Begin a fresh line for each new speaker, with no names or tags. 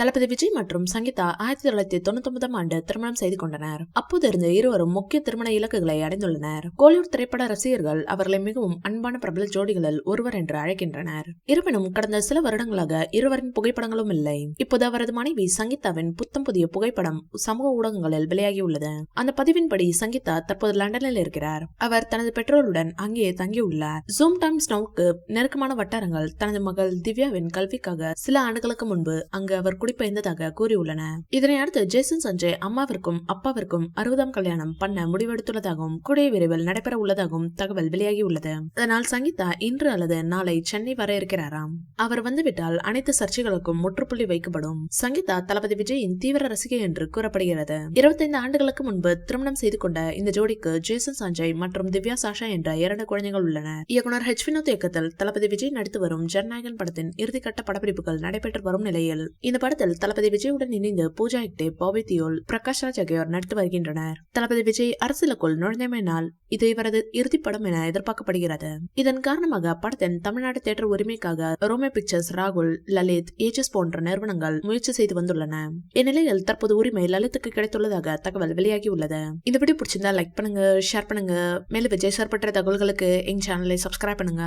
தளபதி விஜய் மற்றும் சங்கீதா 1999 ஆண்டு திருமணம் செய்து கொண்டனர். அப்போதிருந்து இருவரும் முக்கிய திருமண இலக்குகளை அடைந்துள்ளனர். கோலிவுட் திரைப்பட ரசிகர்கள் அவர்களை மிகவும் அன்பான பிரபல ஜோடிகளில் ஒருவர் என்று அழைக்கின்றனர். இருப்பினும் கடந்த சில வருடங்களாக இருவரின் புகைப்படங்களும் இல்லை. இப்போது அவரது மனைவி சங்கீதாவின் புத்தம் புதிய புகைப்படம் சமூக ஊடகங்களில் வெளியாகியுள்ளது. அந்த பதிவின்படி சங்கீதா தற்போது லண்டனில் இருக்கிறார். அவர் தனது பெற்றோருடன் அங்கேயே தங்கியுள்ளார். ஜூம் டைம்ஸ் நவுக்கு நெருக்கமான வட்டாரங்கள் தனது மகள் திவ்யாவின் கல்விக்காக சில ஆண்டுகளுக்கு முன்பு அங்கு அவர் குடிபெயர்ந்ததாக கூறியுள்ளன. இதனை அடுத்து ஜேசன் சஞ்சய் அம்மாவிற்கும் அப்பாவிற்கும் 60ஆம் கல்யாணம் பண்ண முடிவெடுத்துள்ளதாகவும் கூடிய விரைவில் நடைபெற உள்ளதாகவும் தகவல் வெளியாகியுள்ளது. அதனால் சங்கீதா இன்று அல்லது நாளை சென்னை வர இருக்கிறாராம். அவர் வந்துவிட்டால் அனைத்து சர்ச்சைகளுக்கும் முற்றுப்புள்ளி வைக்கப்படும். சங்கீதா தளபதி விஜயின் தீவிர ரசிகை என்று கூறப்படுகிறது. 25 ஆண்டுகளுக்கு முன்பு திருமணம் செய்து கொண்ட இந்த ஜோடிக்கு ஜேசன் சஞ்சய் மற்றும் திவ்யா சாஷா என்ற 2 குழந்தைகள் உள்ளனர். இயக்குனர் ஹெச் வினோத் இயக்கத்தில் தளபதி விஜய் நடித்து வரும் ஜனநாயகன் படத்தின் இறுதிக்கட்ட படப்பிடிப்புகள் நடைபெற்று வரும் நிலையில் இந்த படத்தில் தளபதி விஜயுடன் இணைந்து பூஜா ஹெக்டே, பாபி தியோல், பிரகாஷ் ராஜ் ஆகியோர் நடித்து வருகின்றனர். தளபதி விஜய் அரசியலுக்குள் நுழைந்தமையினால் இது இவரது இறுதிப்படம் என எதிர்பார்க்கப்படுகிறது. இதன் காரணமாக படத்தின் தமிழ்நாடு தியேட்டர் உரிமைக்காக ரோமே பிக்சர்ஸ், ராகுல், லலித், ஏஜஸ் போன்ற நிறுவனங்கள் முயற்சி செய்து வந்துள்ளன. இந்நிலையில் தற்போது உரிமை லலித்துக்கு கிடைத்துள்ளதாக தகவல் வெளியாகியுள்ளது. இந்த வீடியோ பிடிச்சிருந்தா லைக் பண்ணுங்க, ஷேர் பண்ணுங்க. மேலும் விஜய் சார் பற்ற தகவல்களுக்கு எங்க சேனலை சப்ஸ்கிரைப் பண்ணுங்க.